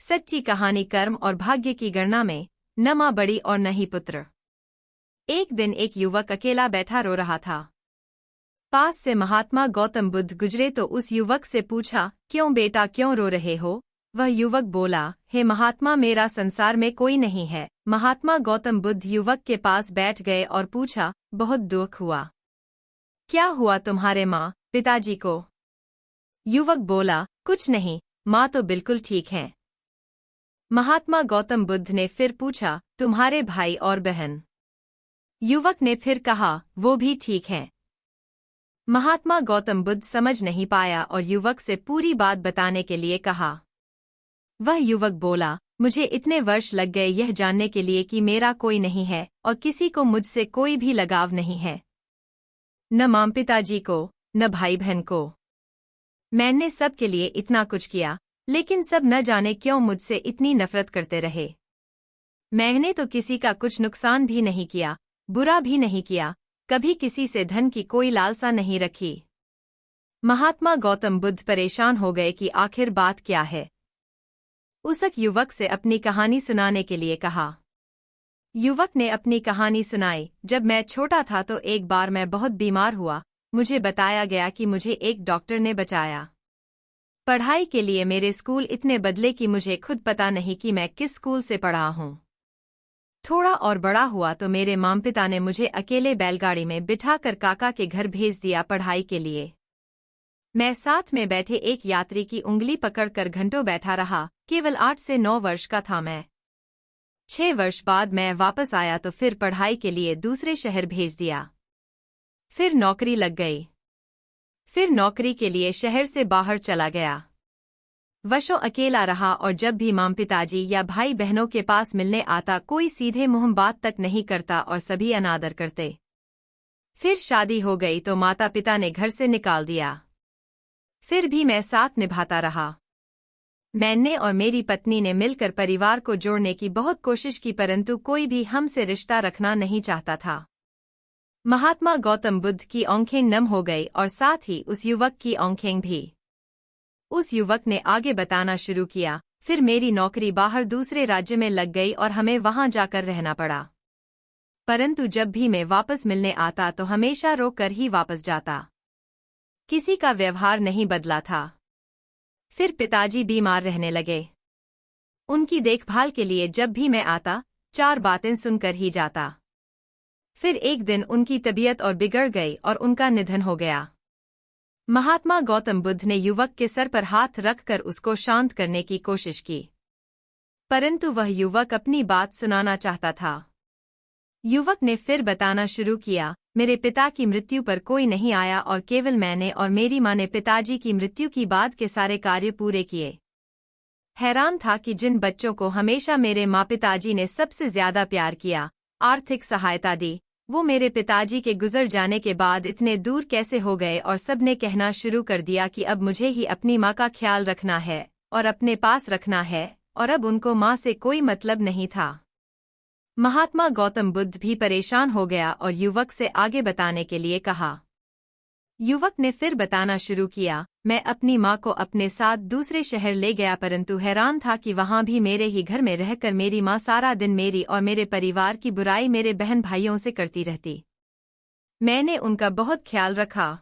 सच्ची कहानी कर्म और भाग्य की गणना में, न माँ बड़ी और न ही पुत्र। एक दिन एक युवक अकेला बैठा रो रहा था। पास से महात्मा गौतम बुद्ध गुजरे तो उस युवक से पूछा, क्यों बेटा, क्यों रो रहे हो? वह युवक बोला, हे महात्मा, मेरा संसार में कोई नहीं है। महात्मा गौतम बुद्ध युवक के पास बैठ गए और पूछा, बहुत दुख हुआ। क्या हुआ तुम्हारे माँ पिताजी को? युवक बोला, कुछ नहीं, माँ तो बिल्कुल ठीक हैं। महात्मा गौतम बुद्ध ने फिर पूछा, तुम्हारे भाई और बहन? युवक ने फिर कहा, वो भी ठीक हैं। महात्मा गौतम बुद्ध समझ नहीं पाया और युवक से पूरी बात बताने के लिए कहा। वह युवक बोला, मुझे इतने वर्ष लग गए यह जानने के लिए कि मेरा कोई नहीं है और किसी को मुझसे कोई भी लगाव नहीं है, न माँ पिताजी को, न भाई बहन को। मैंने सबके लिए इतना कुछ किया, लेकिन सब न जाने क्यों मुझसे इतनी नफरत करते रहे। मैंने तो किसी का कुछ नुकसान भी नहीं किया, बुरा भी नहीं किया, कभी किसी से धन की कोई लालसा नहीं रखी। महात्मा गौतम बुद्ध परेशान हो गए कि आखिर बात क्या है। उस युवक से अपनी कहानी सुनाने के लिए कहा। युवक ने अपनी कहानी सुनाई। जब मैं छोटा था तो एक बार मैं बहुत बीमार हुआ। मुझे बताया गया कि मुझे एक डॉक्टर ने बचाया। पढ़ाई के लिए मेरे स्कूल इतने बदले कि मुझे खुद पता नहीं कि मैं किस स्कूल से पढ़ा हूँ। थोड़ा और बड़ा हुआ तो मेरे माँ पिता ने मुझे अकेले बैलगाड़ी में बिठाकर काका के घर भेज दिया पढ़ाई के लिए। मैं साथ में बैठे एक यात्री की उंगली पकड़कर घंटों बैठा रहा। केवल 8 से 9 वर्ष का था मैं। 6 वर्ष बाद मैं वापस आया तो फिर पढ़ाई के लिए दूसरे शहर भेज दिया। फिर नौकरी लग गई। फिर नौकरी के लिए शहर से बाहर चला गया। वर्षों अकेला रहा और जब भी माँ पिताजी या भाई बहनों के पास मिलने आता कोई सीधे मुंह बात तक नहीं करता और सभी अनादर करते। फिर शादी हो गई तो माता पिता ने घर से निकाल दिया। फिर भी मैं साथ निभाता रहा। मैंने और मेरी पत्नी ने मिलकर परिवार को जोड़ने की बहुत कोशिश की, परंतु कोई भी हमसे रिश्ता रखना नहीं चाहता था। महात्मा गौतम बुद्ध की आंखें नम हो गई और साथ ही उस युवक की आंखें भी। उस युवक ने आगे बताना शुरू किया। फिर मेरी नौकरी बाहर दूसरे राज्य में लग गई और हमें वहां जाकर रहना पड़ा। परंतु जब भी मैं वापस मिलने आता तो हमेशा रो कर ही वापस जाता। किसी का व्यवहार नहीं बदला था। फिर पिताजी बीमार रहने लगे। उनकी देखभाल के लिए जब भी मैं आता 4 बातें सुनकर ही जाता। फिर एक दिन उनकी तबीयत और बिगड़ गई और उनका निधन हो गया। महात्मा गौतम बुद्ध ने युवक के सर पर हाथ रखकर उसको शांत करने की कोशिश की, परंतु वह युवक अपनी बात सुनाना चाहता था। युवक ने फिर बताना शुरू किया, मेरे पिता की मृत्यु पर कोई नहीं आया और केवल मैंने और मेरी माँ ने पिताजी की मृत्यु की बाद के सारे कार्य पूरे किए। हैरान था कि जिन बच्चों को हमेशा मेरे माँ पिताजी ने सबसे ज्यादा प्यार किया, आर्थिक सहायता दी, वो मेरे पिताजी के गुजर जाने के बाद इतने दूर कैसे हो गए। और सबने कहना शुरू कर दिया कि अब मुझे ही अपनी माँ का ख्याल रखना है और अपने पास रखना है, और अब उनको माँ से कोई मतलब नहीं था। महात्मा गौतम बुद्ध भी परेशान हो गया और युवक से आगे बताने के लिए कहा। युवक ने फिर बताना शुरू किया, मैं अपनी माँ को अपने साथ दूसरे शहर ले गया, परंतु हैरान था कि वहाँ भी मेरे ही घर में रहकर मेरी माँ सारा दिन मेरी और मेरे परिवार की बुराई मेरे बहन भाइयों से करती रहती। मैंने उनका बहुत ख्याल रखा।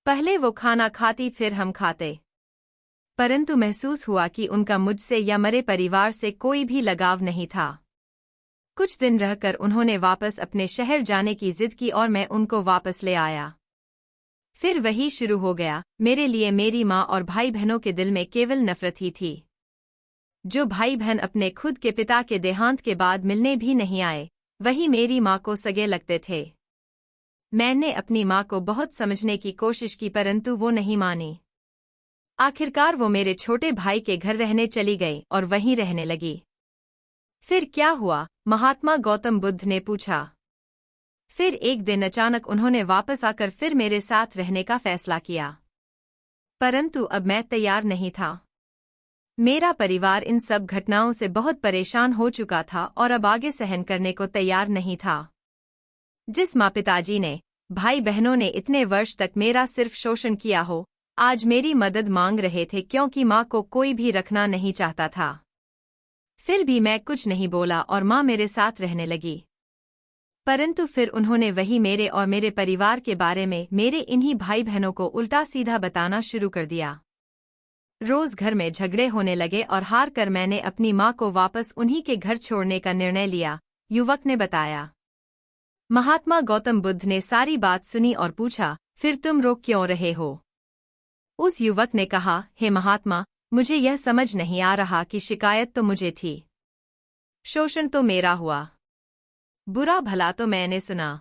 पहले वो खाना खाती फिर हम खाते, परंतु महसूस हुआ कि उनका मुझसे या मेरे परिवार से कोई भी लगाव नहीं था। कुछ दिन रहकर उन्होंने वापस अपने शहर जाने की जिद की और मैं उनको वापस ले आया। फिर वही शुरू हो गया। मेरे लिए मेरी माँ और भाई बहनों के दिल में केवल नफरत ही थी। जो भाई बहन अपने खुद के पिता के देहांत के बाद मिलने भी नहीं आए, वही मेरी माँ को सगे लगते थे। मैंने अपनी माँ को बहुत समझने की कोशिश की, परंतु वो नहीं मानी। आखिरकार वो मेरे छोटे भाई के घर रहने चली गई और वहीं रहने लगी। फिर क्या हुआ? महात्मा गौतम बुद्ध ने पूछा। फिर एक दिन अचानक उन्होंने वापस आकर फिर मेरे साथ रहने का फैसला किया, परंतु अब मैं तैयार नहीं था। मेरा परिवार इन सब घटनाओं से बहुत परेशान हो चुका था और अब आगे सहन करने को तैयार नहीं था। जिस माँ पिताजी ने, भाई बहनों ने इतने वर्ष तक मेरा सिर्फ शोषण किया हो, आज मेरी मदद मांग रहे थे क्योंकि माँ को कोई भी रखना नहीं चाहता था। फिर भी मैं कुछ नहीं बोला और माँ मेरे साथ रहने लगी। परंतु फिर उन्होंने वही मेरे और मेरे परिवार के बारे में मेरे इन्हीं भाई बहनों को उल्टा सीधा बताना शुरू कर दिया। रोज घर में झगड़े होने लगे और हार कर मैंने अपनी माँ को वापस उन्हीं के घर छोड़ने का निर्णय लिया, युवक ने बताया। महात्मा गौतम बुद्ध ने सारी बात सुनी और पूछा, फिर तुम रोक क्यों रहे हो? उस युवक ने कहा, हे महात्मा, मुझे यह समझ नहीं आ रहा कि शिकायत तो मुझे थी, शोषण तो मेरा हुआ, बुरा भला तो मैंने सुना।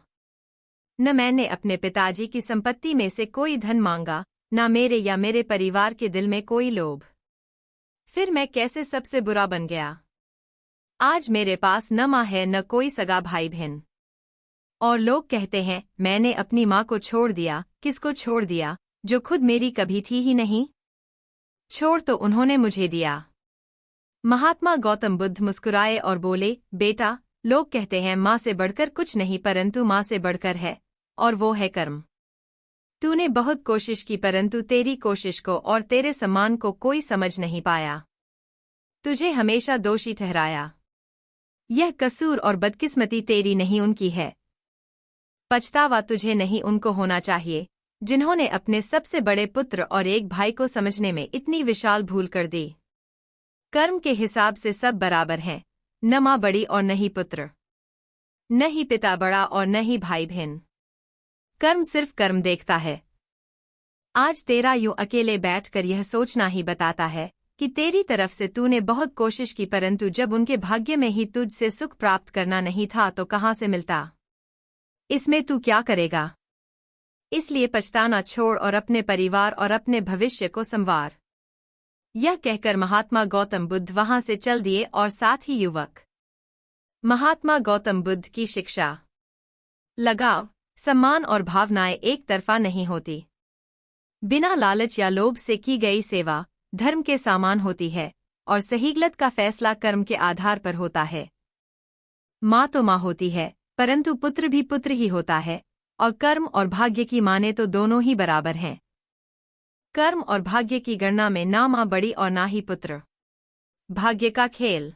न मैंने अपने पिताजी की संपत्ति में से कोई धन मांगा, न मेरे या मेरे परिवार के दिल में कोई लोभ। फिर मैं कैसे सबसे बुरा बन गया? आज मेरे पास न माँ है न कोई सगा भाई बहन। और लोग कहते हैं मैंने अपनी माँ को छोड़ दिया। किसको छोड़ दिया? जो खुद मेरी कभी थी ही नहीं। छोड़ तो उन्होंने मुझे दिया। महात्मा गौतम बुद्ध मुस्कुराए और बोले, बेटा, लोग कहते हैं माँ से बढ़कर कुछ नहीं, परंतु माँ से बढ़कर है, और वो है कर्म। तूने बहुत कोशिश की परंतु तेरी कोशिश को और तेरे सम्मान को कोई समझ नहीं पाया। तुझे हमेशा दोषी ठहराया। यह कसूर और बदकिस्मती तेरी नहीं उनकी है। पछतावा तुझे नहीं उनको होना चाहिए, जिन्होंने अपने सबसे बड़े पुत्र और एक भाई को समझने में इतनी विशाल भूल कर दी। कर्म के हिसाब से सब बराबर हैं, न माँ बड़ी और न ही पुत्र, न ही पिता बड़ा और न ही भाई बहन। कर्म सिर्फ कर्म देखता है। आज तेरा यूं अकेले बैठकर यह सोचना ही बताता है कि तेरी तरफ से तूने बहुत कोशिश की, परंतु जब उनके भाग्य में ही तुझसे सुख प्राप्त करना नहीं था तो कहाँ से मिलता? इसमें तू क्या करेगा? इसलिए पछताना छोड़ और अपने परिवार और अपने भविष्य को संवार। यह कहकर महात्मा गौतम बुद्ध वहां से चल दिए और साथ ही युवक। महात्मा गौतम बुद्ध की शिक्षा। लगाव, सम्मान और भावनाएं एक तरफा नहीं होती। बिना लालच या लोभ से की गई सेवा धर्म के समान होती है और सही गलत का फैसला कर्म के आधार पर होता है। माँ तो माँ होती है, परंतु पुत्र भी पुत्र ही होता है, और कर्म और भाग्य की माने तो दोनों ही बराबर हैं। कर्म और भाग्य की गणना में ना माँ बड़ी और ना ही पुत्र। भाग्य का खेल।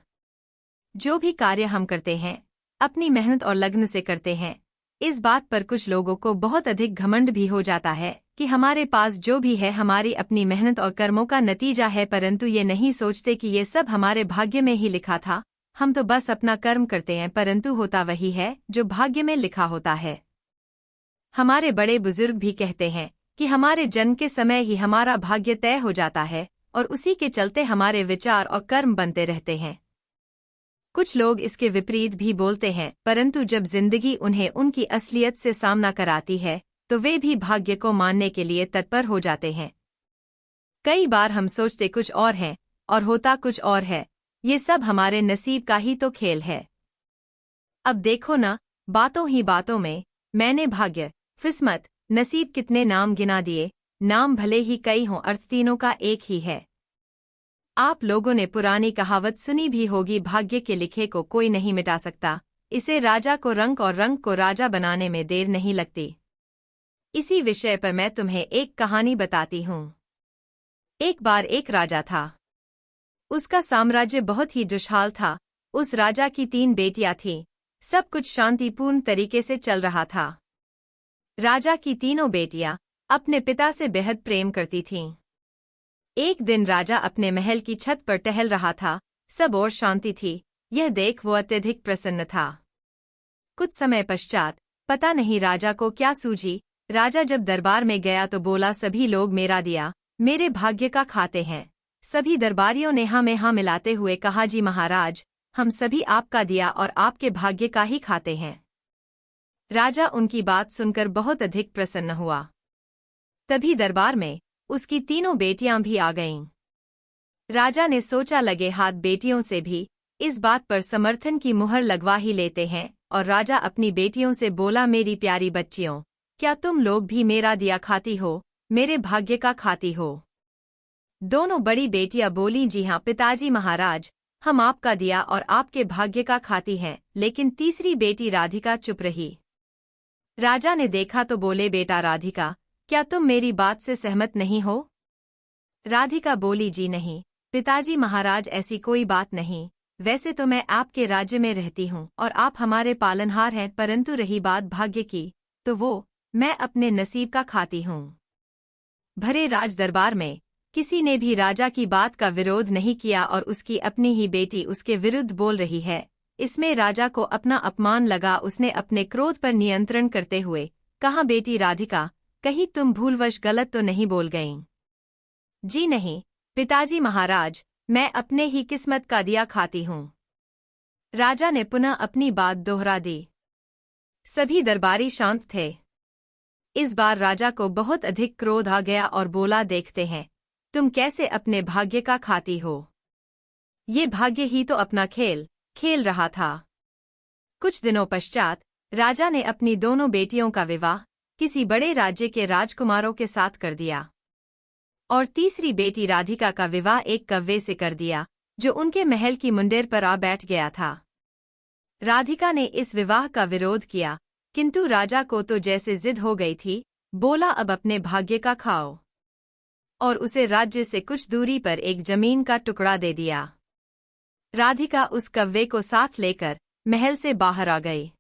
जो भी कार्य हम करते हैं अपनी मेहनत और लगन से करते हैं। इस बात पर कुछ लोगों को बहुत अधिक घमंड भी हो जाता है कि हमारे पास जो भी है हमारी अपनी मेहनत और कर्मों का नतीजा है, परंतु ये नहीं सोचते कि ये सब हमारे भाग्य में ही लिखा था। हम तो बस अपना कर्म करते हैं, परंतु होता वही है जो भाग्य में लिखा होता है। हमारे बड़े बुजुर्ग भी कहते हैं कि हमारे जन्म के समय ही हमारा भाग्य तय हो जाता है और उसी के चलते हमारे विचार और कर्म बनते रहते हैं। कुछ लोग इसके विपरीत भी बोलते हैं, परंतु जब जिंदगी उन्हें उनकी असलियत से सामना कराती है तो वे भी भाग्य को मानने के लिए तत्पर हो जाते हैं। कई बार हम सोचते कुछ और हैं और होता कुछ और है। ये सब हमारे नसीब का ही तो खेल है। अब देखो ना, बातों ही बातों में मैंने भाग्य, किस्मत, नसीब कितने नाम गिना दिए। नाम भले ही कई हों, अर्थ तीनों का एक ही है। आप लोगों ने पुरानी कहावत सुनी भी होगी, भाग्य के लिखे को कोई नहीं मिटा सकता। इसे राजा को रंक और रंक को राजा बनाने में देर नहीं लगती। इसी विषय पर मैं तुम्हें एक कहानी बताती हूँ। एक बार एक राजा था। उसका साम्राज्य बहुत ही खुशहाल था। उस राजा की 3 बेटियां थीं। सब कुछ शांतिपूर्ण तरीके से चल रहा था। राजा की तीनों बेटियां अपने पिता से बेहद प्रेम करती थीं। एक दिन राजा अपने महल की छत पर टहल रहा था। सब और शांति थी। यह देख वो अत्यधिक प्रसन्न था। कुछ समय पश्चात पता नहीं राजा को क्या सूझी, राजा जब दरबार में गया तो बोला, सभी लोग मेरा दिया मेरे भाग्य का खाते हैं। सभी दरबारियों ने हाँ में हाँ मिलाते हुए कहा, जी महाराज, हम सभी आपका दिया और आपके भाग्य का ही खाते हैं। राजा उनकी बात सुनकर बहुत अधिक प्रसन्न हुआ। तभी दरबार में उसकी तीनों बेटियां भी आ गईं। राजा ने सोचा, लगे हाथ बेटियों से भी इस बात पर समर्थन की मुहर लगवा ही लेते हैं, और राजा अपनी बेटियों से बोला, मेरी प्यारी बच्चियों, क्या तुम लोग भी मेरा दिया खाती हो, मेरे भाग्य का खाती हो? दोनों बड़ी बेटियां बोलीं, जी हाँ पिताजी महाराज, हम आपका दिया और आपके भाग्य का खाती हैं। लेकिन तीसरी बेटी राधिका चुप रही। राजा ने देखा तो बोले, बेटा राधिका, क्या तुम मेरी बात से सहमत नहीं हो? राधिका बोली, जी नहीं पिताजी महाराज, ऐसी कोई बात नहीं। वैसे तो मैं आपके राज्य में रहती हूँ और आप हमारे पालनहार हैं, परंतु रही बात भाग्य की, तो वो मैं अपने नसीब का खाती हूँ। भरे राज दरबार में किसी ने भी राजा की बात का विरोध नहीं किया और उसकी अपनी ही बेटी उसके विरुद्ध बोल रही है। इसमें राजा को अपना अपमान लगा। उसने अपने क्रोध पर नियंत्रण करते हुए कहा, बेटी राधिका, कहीं तुम भूलवश गलत तो नहीं बोल गईं? जी नहीं पिताजी महाराज, मैं अपने ही किस्मत का दिया खाती हूँ। राजा ने पुनः अपनी बात दोहरा दी। सभी दरबारी शांत थे। इस बार राजा को बहुत अधिक क्रोध आ गया और बोला, देखते हैं तुम कैसे अपने भाग्य का खाती हो। ये भाग्य ही तो अपना खेल खेल रहा था। कुछ दिनों पश्चात राजा ने अपनी दोनों बेटियों का विवाह किसी बड़े राज्य के राजकुमारों के साथ कर दिया और तीसरी बेटी राधिका का विवाह एक कव्वे से कर दिया जो उनके महल की मुंडेर पर आ बैठ गया था। राधिका ने इस विवाह का विरोध किया, किंतु राजा को तो जैसे जिद हो गई थी। बोला, अब अपने भाग्य का खाओ, और उसे राज्य से कुछ दूरी पर एक जमीन का टुकड़ा दे दिया। राधिका उस कव्वे को साथ लेकर महल से बाहर आ गई।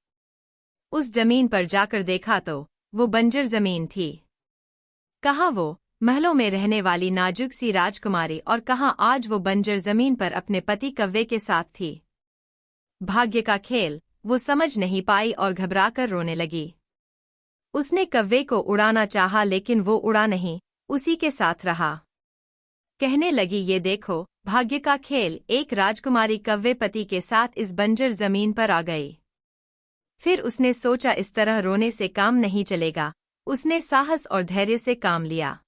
उस जमीन पर जाकर देखा तो वो बंजर जमीन थी। कहाँ वो महलों में रहने वाली नाजुक सी राजकुमारी और कहाँ आज वो बंजर जमीन पर अपने पति कव्वे के साथ थी। भाग्य का खेल वो समझ नहीं पाई और घबराकर रोने लगी। उसने कव्वे को उड़ाना चाहा, लेकिन वो उड़ा नहीं, उसी के साथ रहा। कहने लगी, ये देखो भाग्य का खेल। एक राजकुमारी कव्वे पति के साथ इस बंजर जमीन पर आ गई। फिर उसने सोचा, इस तरह रोने से काम नहीं चलेगा। उसने साहस और धैर्य से काम लिया।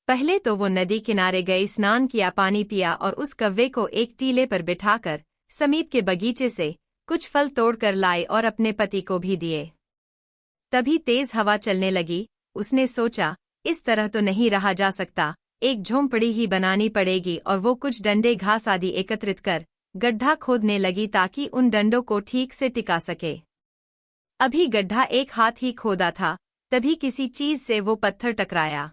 पहले तो वो नदी किनारे गई, स्नान किया, पानी पिया और उस कव्वे को एक टीले पर बिठाकर समीप के बगीचे से कुछ फल तोड़कर लाई और अपने पति को भी दिए। तभी तेज हवा चलने लगी। उसने सोचा, इस तरह तो नहीं रहा जा सकता, एक झोंपड़ी ही बनानी पड़ेगी और वो कुछ डंडे घास आदि एकत्रित कर गड्ढा खोदने लगी ताकि उन डंडों को ठीक से टिका सके। अभी गड्ढा एक हाथ ही खोदा था, तभी किसी चीज से वो पत्थर टकराया।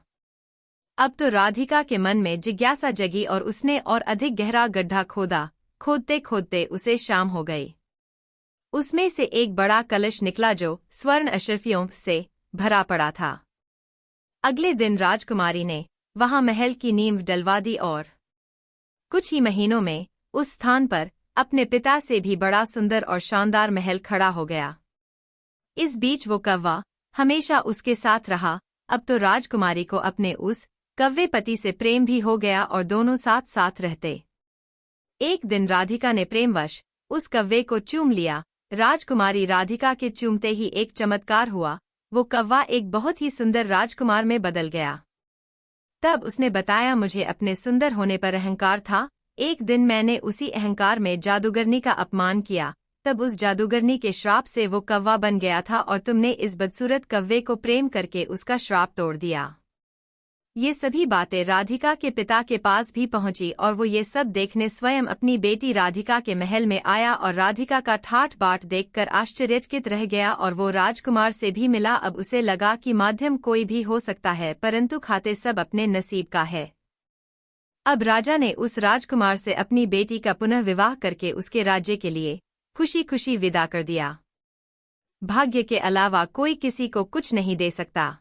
अब तो राधिका के मन में जिज्ञासा जगी और उसने और अधिक गहरा गड्ढा खोदा। खोदते खोदते उसे शाम हो गई। उसमें से एक बड़ा कलश निकला जो स्वर्ण अशर्फियों से भरा पड़ा था। अगले दिन राजकुमारी ने वहां महल की नींव डलवा दी और कुछ ही महीनों में उस स्थान पर अपने पिता से भी बड़ा सुंदर और शानदार महल खड़ा हो गया। इस बीच वो कव्वा हमेशा उसके साथ रहा। अब तो राजकुमारी को अपने उस कव्वे पति से प्रेम भी हो गया और दोनों साथ साथ रहते। एक दिन राधिका ने प्रेमवश उस कव्वे को चूम लिया। राजकुमारी राधिका के चूमते ही एक चमत्कार हुआ। वो कव्वा एक बहुत ही सुंदर राजकुमार में बदल गया। तब उसने बताया, मुझे अपने सुंदर होने पर अहंकार था। एक दिन मैंने उसी अहंकार में जादूगरनी का अपमान किया, तब उस जादूगरनी के श्राप से वो कव्वा बन गया था और तुमने इस बदसूरत कव्वे को प्रेम करके उसका श्राप तोड़ दिया। ये सभी बातें राधिका के पिता के पास भी पहुंची और वो ये सब देखने स्वयं अपनी बेटी राधिका के महल में आया और राधिका का ठाठ बाट देखकर आश्चर्यचकित रह गया और वो राजकुमार से भी मिला। अब उसे लगा कि माध्यम कोई भी हो सकता है, परंतु खाते सब अपने नसीब का है। अब राजा ने उस राजकुमार से अपनी बेटी का पुनः विवाह करके उसके राज्य के लिए खुशी खुशी विदा कर दिया। भाग्य के अलावा कोई किसी को कुछ नहीं दे सकता,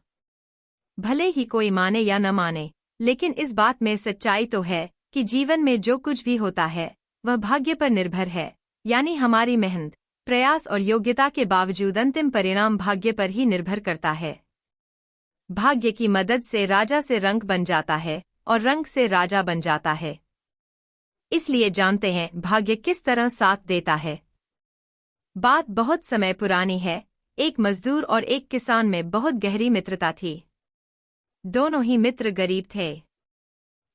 भले ही कोई माने या न माने, लेकिन इस बात में सच्चाई तो है कि जीवन में जो कुछ भी होता है वह भाग्य पर निर्भर है। यानी हमारी मेहनत, प्रयास और योग्यता के बावजूद अंतिम परिणाम भाग्य पर ही निर्भर करता है। भाग्य की मदद से राजा से रंक बन जाता है और रंक से राजा बन जाता है। इसलिए जानते हैं भाग्य किस तरह साथ देता है। बात बहुत समय पुरानी है। एक मजदूर और एक किसान में बहुत गहरी मित्रता थी। दोनों ही मित्र गरीब थे।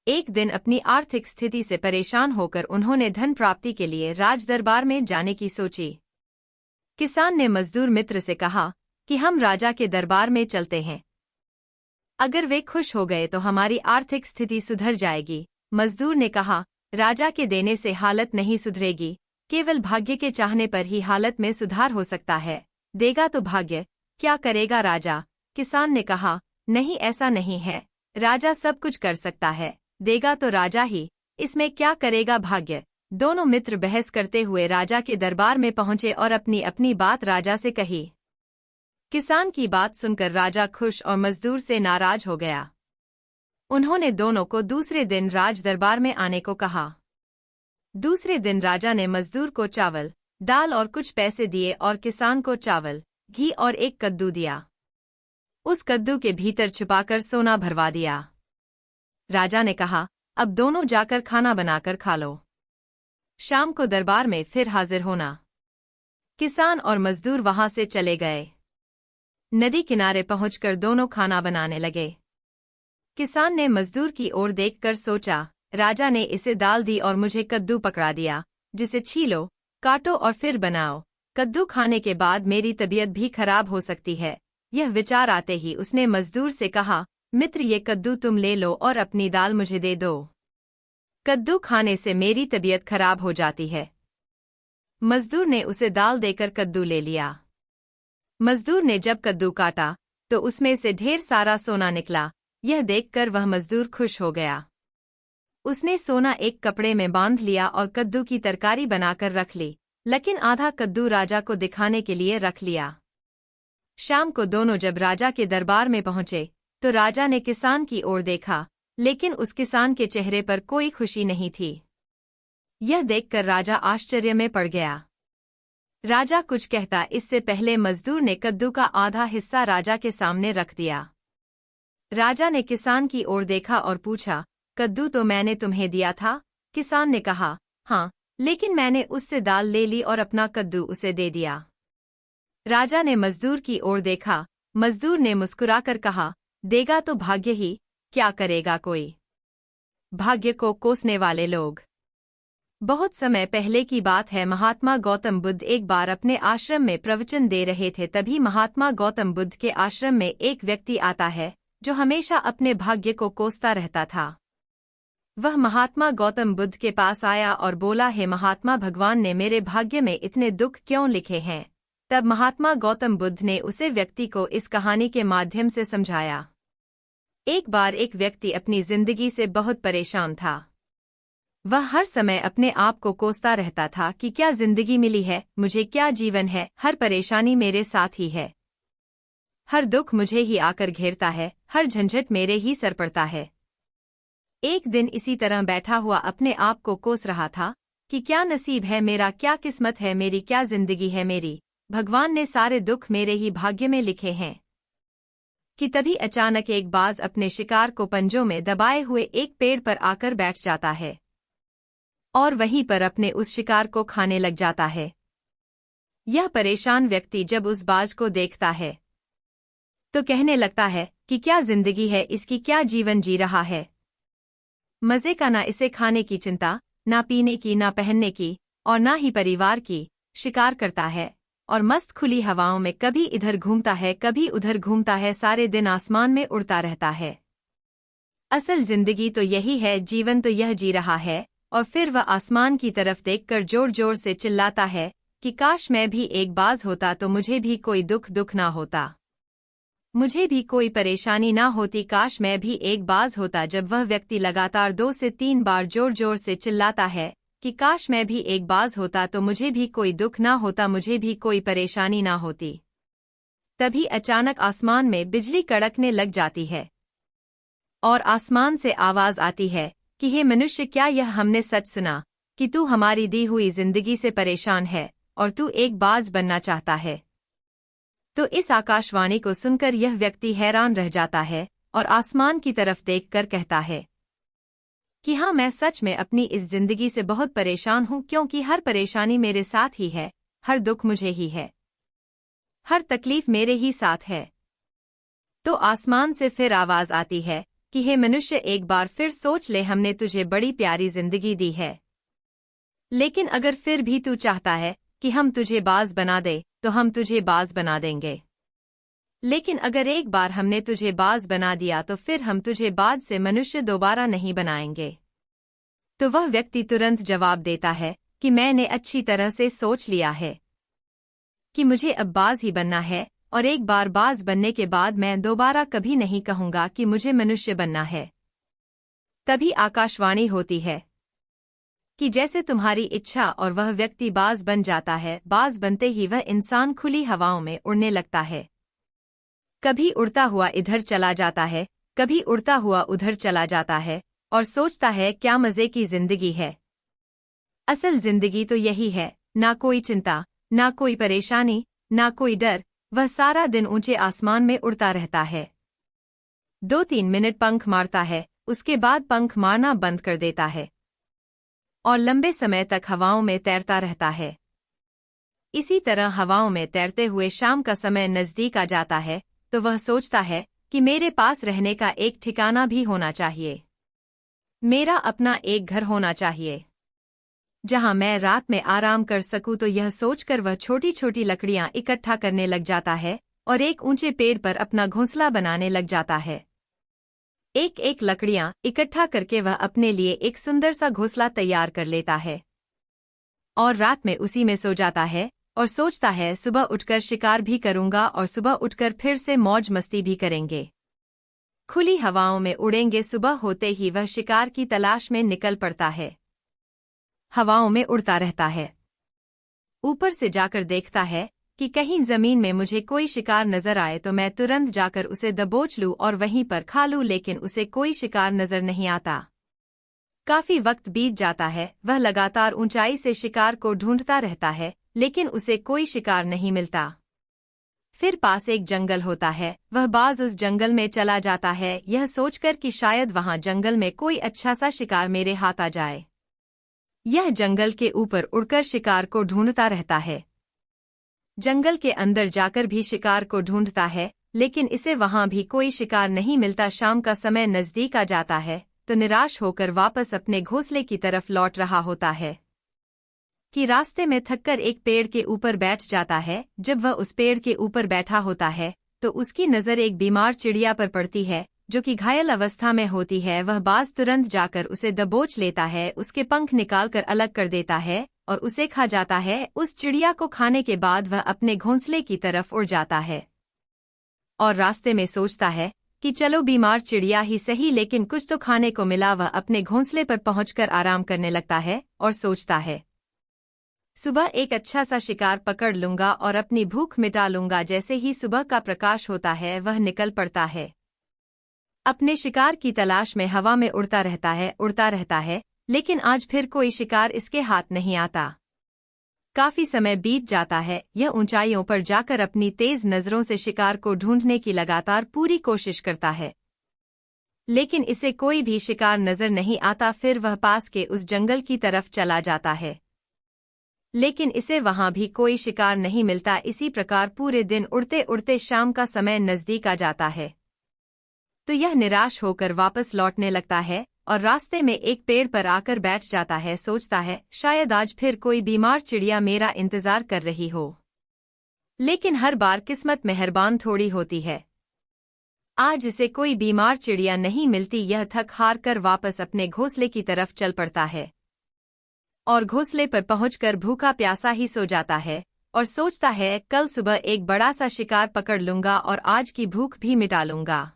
एक दिन अपनी आर्थिक स्थिति से परेशान होकर उन्होंने धन प्राप्ति के लिए राजदरबार में जाने की सोची। किसान ने मजदूर मित्र से कहा कि हम राजा के दरबार में चलते हैं। अगर वे खुश हो गए तो हमारी आर्थिक स्थिति सुधर जाएगी। मजदूर ने कहा, राजा के देने से हालत नहीं सुधरेगी, केवल भाग्य के चाहने पर ही हालत में सुधार हो सकता है। देगा तो भाग्य, क्या करेगा राजा? किसान ने कहा, नहीं, ऐसा नहीं है। राजा सब कुछ कर सकता है, देगा तो राजा ही, इसमें क्या करेगा भाग्य। दोनों मित्र बहस करते हुए राजा के दरबार में पहुंचे और अपनी अपनी बात राजा से कही। किसान की बात सुनकर राजा खुश और मजदूर से नाराज हो गया। उन्होंने दोनों को दूसरे दिन राज दरबार में आने को कहा। दूसरे दिन राजा ने मजदूर को चावल, दाल और कुछ पैसे दिए और किसान को चावल, घी और एक कद्दू दिया। उस कद्दू के भीतर छुपाकर सोना भरवा दिया। राजा ने कहा, अब दोनों जाकर खाना बनाकर खा लो। शाम को दरबार में फिर हाजिर होना। किसान और मजदूर वहां से चले गए। नदी किनारे पहुंचकर दोनों खाना बनाने लगे। किसान ने मजदूर की ओर देखकर सोचा, राजा ने इसे दाल दी और मुझे कद्दू पकड़ा दिया, जिसे छीलो, काटो और फिर बनाओ। कद्दू खाने के बाद मेरी तबीयत भी खराब हो सकती है। यह विचार आते ही उसने मजदूर से कहा, मित्र ये कद्दू तुम ले लो और अपनी दाल मुझे दे दो। कद्दू खाने से मेरी तबीयत खराब हो जाती है। मजदूर ने उसे दाल देकर कद्दू ले लिया। मजदूर ने जब कद्दू काटा तो उसमें से ढेर सारा सोना निकला। यह देखकर वह मजदूर खुश हो गया। उसने सोना एक कपड़े में बांध लिया और कद्दू की तरकारी बनाकर रख ली, लेकिन आधा कद्दू राजा को दिखाने के लिए रख लिया। शाम को दोनों जब राजा के दरबार में पहुंचे तो राजा ने किसान की ओर देखा, लेकिन उस किसान के चेहरे पर कोई खुशी नहीं थी। यह देखकर राजा आश्चर्य में पड़ गया। राजा कुछ कहता इससे पहले मजदूर ने कद्दू का आधा हिस्सा राजा के सामने रख दिया। राजा ने किसान की ओर देखा और पूछा, कद्दू तो मैंने तुम्हें दिया था? किसान ने कहा, हाँ, लेकिन मैंने उससे दाल ले ली और अपना कद्दू उसे दे दिया। राजा ने मजदूर की ओर देखा। मजदूर ने मुस्कुराकर कहा, देगा तो भाग्य ही, क्या करेगा कोई। भाग्य को कोसने वाले लोग। बहुत समय पहले की बात है। महात्मा गौतम बुद्ध एक बार अपने आश्रम में प्रवचन दे रहे थे। तभी महात्मा गौतम बुद्ध के आश्रम में एक व्यक्ति आता है जो हमेशा अपने भाग्य को कोसता रहता था। वह महात्मा गौतम बुद्ध के पास आया और बोला, हे महात्मा, भगवान ने मेरे भाग्य में इतने दुख क्यों लिखे हैं? तब महात्मा गौतम बुद्ध ने उसे व्यक्ति को इस कहानी के माध्यम से समझाया। एक बार एक व्यक्ति अपनी जिंदगी से बहुत परेशान था। वह हर समय अपने आप को कोसता रहता था कि क्या जिंदगी मिली है, मुझे क्या जीवन है, हर परेशानी मेरे साथ ही है, हर दुख मुझे ही आकर घेरता है, हर झंझट मेरे ही सर पड़ता है। एक दिन इसी तरह बैठा हुआ अपने आप को कोस रहा था कि क्या नसीब है मेरा, क्या किस्मत है मेरी, क्या जिंदगी है मेरी, भगवान ने सारे दुख मेरे ही भाग्य में लिखे हैं। कि तभी अचानक एक बाज अपने शिकार को पंजों में दबाए हुए एक पेड़ पर आकर बैठ जाता है और वहीं पर अपने उस शिकार को खाने लग जाता है। यह परेशान व्यक्ति जब उस बाज को देखता है तो कहने लगता है कि क्या जिंदगी है इसकी, क्या जीवन जी रहा है। मजे का ना इसे खाने की चिंता, ना पीने की, ना पहनने की और ना ही परिवार की। शिकार करता है और मस्त खुली हवाओं में कभी इधर घूमता है कभी उधर घूमता है, सारे दिन आसमान में उड़ता रहता है। असल जिंदगी तो यही है, जीवन तो यह जी रहा है। और फिर वह आसमान की तरफ देखकर जोर जोर से चिल्लाता है कि काश मैं भी एक बाज होता तो मुझे भी कोई दुख ना होता, मुझे भी कोई परेशानी ना होती, काश मैं भी एक बाज होता। जब वह व्यक्ति लगातार 2 से 3 बार जोर जोर से चिल्लाता है कि काश मैं भी एक बाज होता तो मुझे भी कोई दुख ना होता, मुझे भी कोई परेशानी ना होती, तभी अचानक आसमान में बिजली कड़कने लग जाती है और आसमान से आवाज आती है कि हे मनुष्य, क्या यह हमने सच सुना कि तू हमारी दी हुई जिंदगी से परेशान है और तू एक बाज बनना चाहता है। तो इस आकाशवाणी को सुनकर यह व्यक्ति हैरान रह जाता है और आसमान की तरफ देखकर कहता है कि हाँ, मैं सच में अपनी इस जिंदगी से बहुत परेशान हूँ, क्योंकि हर परेशानी मेरे साथ ही है, हर दुख मुझे ही है, हर तकलीफ मेरे ही साथ है। तो आसमान से फिर आवाज आती है कि हे मनुष्य, एक बार फिर सोच ले, हमने तुझे बड़ी प्यारी जिंदगी दी है, लेकिन अगर फिर भी तू चाहता है कि हम तुझे बाज बना दे तो हम तुझे बाज बना देंगे, लेकिन अगर एक बार हमने तुझे बाज बना दिया तो फिर हम तुझे बाज से मनुष्य दोबारा नहीं बनाएंगे। तो वह व्यक्ति तुरंत जवाब देता है कि मैंने अच्छी तरह से सोच लिया है कि मुझे अब बाज ही बनना है, और एक बार बाज बनने के बाद मैं दोबारा कभी नहीं कहूंगा कि मुझे मनुष्य बनना है। तभी आकाशवाणी होती है कि जैसे तुम्हारी इच्छा, और वह व्यक्ति बाज बन जाता है। बाज बनते ही वह इंसान खुली हवाओं में उड़ने लगता है। कभी उड़ता हुआ इधर चला जाता है, कभी उड़ता हुआ उधर चला जाता है और सोचता है क्या मजे की जिंदगी है। असल जिंदगी तो यही है, ना कोई चिंता, ना कोई परेशानी, ना कोई डर। वह सारा दिन ऊंचे आसमान में उड़ता रहता है। 2-3 मिनट पंख मारता है, उसके बाद पंख मारना बंद कर देता है और लंबे समय तक हवाओं में तैरता रहता है। इसी तरह हवाओं में तैरते हुए शाम का समय नजदीक आ जाता है तो वह सोचता है कि मेरे पास रहने का एक ठिकाना भी होना चाहिए, मेरा अपना एक घर होना चाहिए जहां मैं रात में आराम कर सकूं। तो यह सोचकर वह छोटी छोटी लकड़ियां इकट्ठा करने लग जाता है और एक ऊंचे पेड़ पर अपना घोंसला बनाने लग जाता है। एक एक लकड़ियां इकट्ठा करके वह अपने लिए एक सुंदर सा घोंसला तैयार कर लेता है और रात में उसी में सो जाता है और सोचता है सुबह उठकर शिकार भी करूंगा और सुबह उठकर फिर से मौज मस्ती भी करेंगे, खुली हवाओं में उड़ेंगे। सुबह होते ही वह शिकार की तलाश में निकल पड़ता है। हवाओं में उड़ता रहता है, ऊपर से जाकर देखता है कि कहीं जमीन में मुझे कोई शिकार नजर आए तो मैं तुरंत जाकर उसे दबोच लूं और वहीं पर खा लूं, लेकिन उसे कोई शिकार नजर नहीं आता। काफी वक्त बीत जाता है, वह लगातार ऊंचाई से शिकार को ढूंढता रहता है लेकिन उसे कोई शिकार नहीं मिलता। फिर पास एक जंगल होता है, वह बाज उस जंगल में चला जाता है यह सोचकर कि शायद वहां जंगल में कोई अच्छा सा शिकार मेरे हाथ आ जाए। यह जंगल के ऊपर उड़कर शिकार को ढूंढता रहता है, जंगल के अंदर जाकर भी शिकार को ढूंढता है लेकिन इसे वहां भी कोई शिकार नहीं मिलता। शाम का समय नजदीक आ जाता है तो निराश होकर वापस अपने घोंसले की तरफ लौट रहा होता है कि रास्ते में थककर एक पेड़ के ऊपर बैठ जाता है। जब वह उस पेड़ के ऊपर बैठा होता है तो उसकी नज़र एक बीमार चिड़िया पर पड़ती है जो कि घायल अवस्था में होती है। वह बाज तुरंत जाकर उसे दबोच लेता है, उसके पंख निकालकर अलग कर देता है और उसे खा जाता है। उस चिड़िया को खाने के बाद वह अपने घोंसले की तरफ उड़ जाता है और रास्ते में सोचता है कि चलो बीमार चिड़िया ही सही, लेकिन कुछ तो खाने को मिला। वह अपने घोंसले पर पहुंचकर आराम करने लगता है और सोचता है सुबह एक अच्छा सा शिकार पकड़ लूंगा और अपनी भूख मिटा लूंगा। जैसे ही सुबह का प्रकाश होता है वह निकल पड़ता है, अपने शिकार की तलाश में हवा में उड़ता रहता है लेकिन आज फिर कोई शिकार इसके हाथ नहीं आता। काफी समय बीत जाता है, यह ऊंचाइयों पर जाकर अपनी तेज नजरों से शिकार को ढूंढने की लगातार पूरी कोशिश करता है लेकिन इसे कोई भी शिकार नजर नहीं आता। फिर वह पास के उस जंगल की तरफ चला जाता है लेकिन इसे वहां भी कोई शिकार नहीं मिलता। इसी प्रकार पूरे दिन उड़ते उड़ते शाम का समय नजदीक आ जाता है तो यह निराश होकर वापस लौटने लगता है और रास्ते में एक पेड़ पर आकर बैठ जाता है। सोचता है शायद आज फिर कोई बीमार चिड़िया मेरा इंतजार कर रही हो, लेकिन हर बार किस्मत मेहरबान थोड़ी होती है। आज इसे कोई बीमार चिड़िया नहीं मिलती। यह थक हार कर वापस अपने घोंसले की तरफ चल पड़ता है और घोंसले पर पहुंचकर भूखा प्यासा ही सो जाता है और सोचता है कल सुबह एक बड़ा सा शिकार पकड़ लूंगा और आज की भूख भी मिटा लूंगा।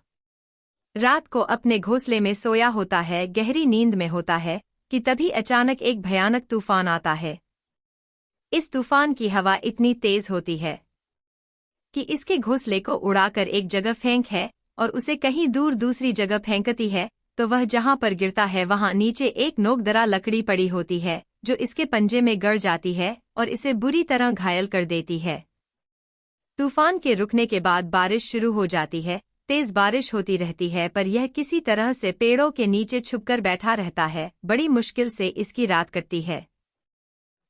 रात को अपने घोंसले में सोया होता है, गहरी नींद में होता है कि तभी अचानक एक भयानक तूफान आता है। इस तूफान की हवा इतनी तेज होती है कि इसके घोंसले को उड़ाकर एक जगह फेंक है और उसे कहीं दूर दूसरी जगह फेंकती है। तो वह जहां पर गिरता है वहां नीचे एक नोकदरा लकड़ी पड़ी होती है जो इसके पंजे में गड़ जाती है और इसे बुरी तरह घायल कर देती है। तूफान के रुकने के बाद बारिश शुरू हो जाती है, तेज बारिश होती रहती है पर यह किसी तरह से पेड़ों के नीचे छुपकर बैठा रहता है। बड़ी मुश्किल से इसकी रात कटती है।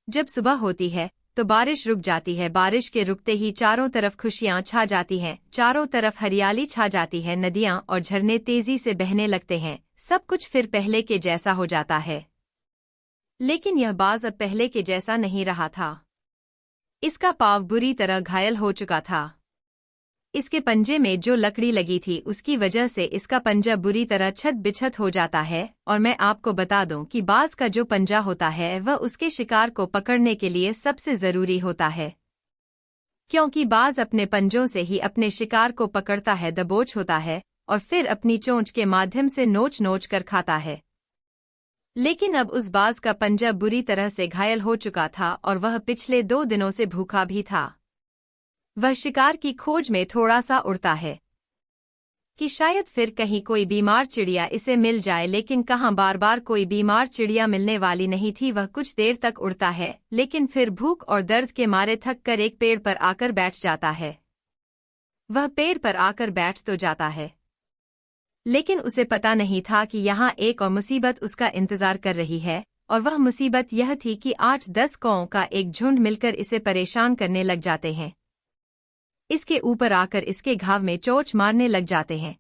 जब सुबह होती है तो बारिश रुक जाती है। बारिश के रुकते ही चारों तरफ खुशियां छा जाती हैं, चारों तरफ हरियाली छा जाती है, नदियां और झरने तेजी से बहने लगते हैं। सब कुछ फिर पहले के जैसा हो जाता है। लेकिन यह बाज अब पहले के जैसा नहीं रहा था। इसका पाँव बुरी तरह घायल हो चुका था। इसके पंजे में जो लकड़ी लगी थी उसकी वजह से इसका पंजा बुरी तरह छत बिछत हो जाता है। और मैं आपको बता दूं कि बाज का जो पंजा होता है वह उसके शिकार को पकड़ने के लिए सबसे जरूरी होता है, क्योंकि बाज अपने पंजों से ही अपने शिकार को पकड़ता है, दबोच होता है और फिर अपनी चोंच के माध्यम से नोच नोच कर खाता है। लेकिन अब उस बाज का पंजा बुरी तरह से घायल हो चुका था और वह पिछले 2 दिनों से भूखा भी था। वह शिकार की खोज में थोड़ा सा उड़ता है कि शायद फिर कहीं कोई बीमार चिड़िया इसे मिल जाए, लेकिन कहाँ बार बार कोई बीमार चिड़िया मिलने वाली नहीं थी। वह कुछ देर तक उड़ता है, लेकिन फिर भूख और दर्द के मारे थक कर एक पेड़ पर आकर बैठ जाता है। वह पेड़ पर आकर बैठ तो जाता है, लेकिन उसे पता नहीं था कि यहाँ एक और मुसीबत उसका इंतजार कर रही है, और वह मुसीबत यह थी कि 8-10 कौओं का एक झुंड मिलकर इसे परेशान करने लग जाते हैं। इसके ऊपर आकर इसके घाव में चोट मारने लग जाते हैं।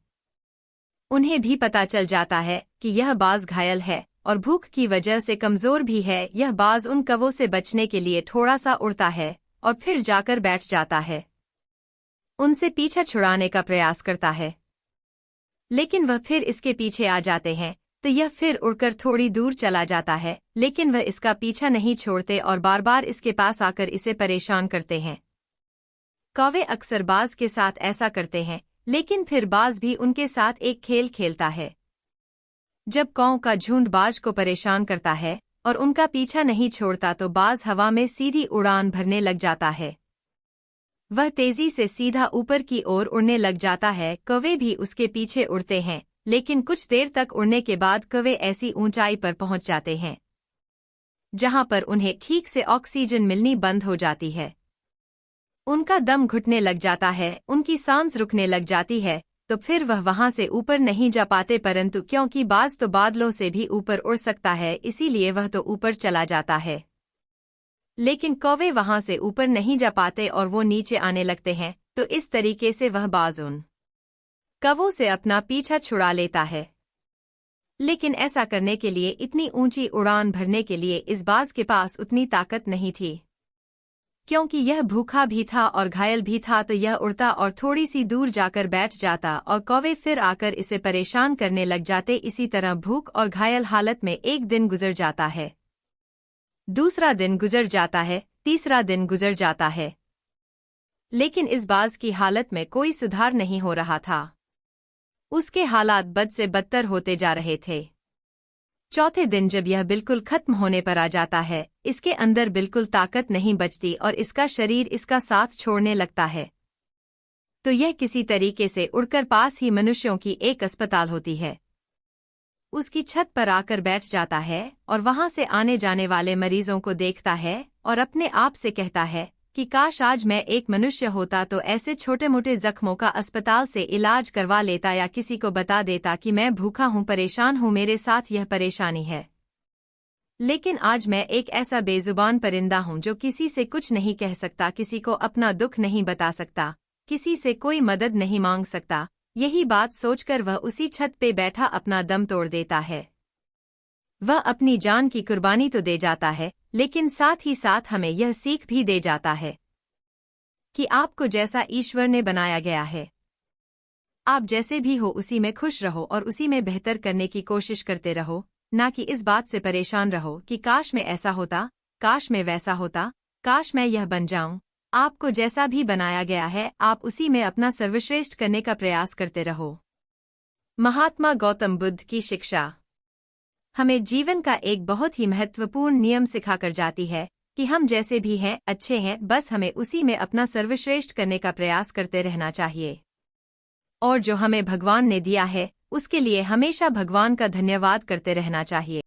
उन्हें भी पता चल जाता है कि यह बाज घायल है और भूख की वजह से कमजोर भी है। यह बाज उन कौवों से बचने के लिए थोड़ा सा उड़ता है और फिर जाकर बैठ जाता है। उनसे पीछा छुड़ाने का प्रयास करता है, लेकिन वह फिर इसके पीछे आ जाते हैं, तो यह फिर उड़कर थोड़ी दूर चला जाता है, लेकिन वह इसका पीछा नहीं छोड़ते और बार बार इसके पास आकर इसे परेशान करते हैं। कौवे अक्सर बाज के साथ ऐसा करते हैं, लेकिन फिर बाज भी उनके साथ एक खेल खेलता है। जब कौओं का झुंड बाज को परेशान करता है और उनका पीछा नहीं छोड़ता, तो बाज हवा में सीधी उड़ान भरने लग जाता है। वह तेजी से सीधा ऊपर की ओर उड़ने लग जाता है। कौवे भी उसके पीछे उड़ते हैं, लेकिन कुछ देर तक उड़ने के बाद कौवे ऐसी ऊंचाई पर पहुंच जाते हैं जहां पर उन्हें ठीक से ऑक्सीजन मिलनी बंद हो जाती है। उनका दम घुटने लग जाता है, उनकी सांस रुकने लग जाती है, तो फिर वह वहां से ऊपर नहीं जा पाते। परंतु क्योंकि बाज तो बादलों से भी ऊपर उड़ सकता है, इसीलिए वह तो ऊपर चला जाता है, लेकिन कौवे वहां से ऊपर नहीं जा पाते और वो नीचे आने लगते हैं। तो इस तरीके से वह बाज उन कौवों से अपना पीछा छुड़ा लेता है। लेकिन ऐसा करने के लिए, इतनी ऊंची उड़ान भरने के लिए इस बाज के पास उतनी ताकत नहीं थी, क्योंकि यह भूखा भी था और घायल भी था। तो यह उड़ता और थोड़ी सी दूर जाकर बैठ जाता और कौवे फिर आकर इसे परेशान करने लग जाते। इसी तरह भूख और घायल हालत में एक दिन गुजर जाता है, दूसरा दिन गुजर जाता है, तीसरा दिन गुजर जाता है, लेकिन इस बाज की हालत में कोई सुधार नहीं हो रहा था। उसके हालात बद से बदतर होते जा रहे थे। चौथे दिन जब यह बिल्कुल खत्म होने पर आ जाता है, इसके अंदर बिल्कुल ताकत नहीं बचती और इसका शरीर इसका साथ छोड़ने लगता है। तो यह किसी तरीके से उड़कर पास ही मनुष्यों की एक अस्पताल होती है, उसकी छत पर आकर बैठ जाता है और वहां से आने जाने वाले मरीजों को देखता है और अपने आप से कहता है कि काश आज मैं एक मनुष्य होता तो ऐसे छोटे मोटे जख्मों का अस्पताल से इलाज करवा लेता, या किसी को बता देता कि मैं भूखा हूं, परेशान हूं, मेरे साथ यह परेशानी है। लेकिन आज मैं एक ऐसा बेजुबान परिंदा हूं जो किसी से कुछ नहीं कह सकता, किसी को अपना दुख नहीं बता सकता, किसी से कोई मदद नहीं मांग सकता। यही बात सोचकर वह उसी छत पे बैठा अपना दम तोड़ देता है। वह अपनी जान की कुर्बानी तो दे जाता है, लेकिन साथ ही साथ हमें यह सीख भी दे जाता है कि आपको जैसा ईश्वर ने बनाया गया है, आप जैसे भी हो उसी में खुश रहो और उसी में बेहतर करने की कोशिश करते रहो, ना कि इस बात से परेशान रहो कि काश मैं ऐसा होता, काश मैं वैसा होता, काश मैं यह बन जाऊं। आपको जैसा भी बनाया गया है, आप उसी में अपना सर्वश्रेष्ठ करने का प्रयास करते रहो। महात्मा गौतम बुद्ध की शिक्षा हमें जीवन का एक बहुत ही महत्वपूर्ण नियम सिखाकर जाती है कि हम जैसे भी हैं अच्छे हैं, बस हमें उसी में अपना सर्वश्रेष्ठ करने का प्रयास करते रहना चाहिए। और जो हमें भगवान ने दिया है उसके लिए हमेशा भगवान का धन्यवाद करते रहना चाहिए।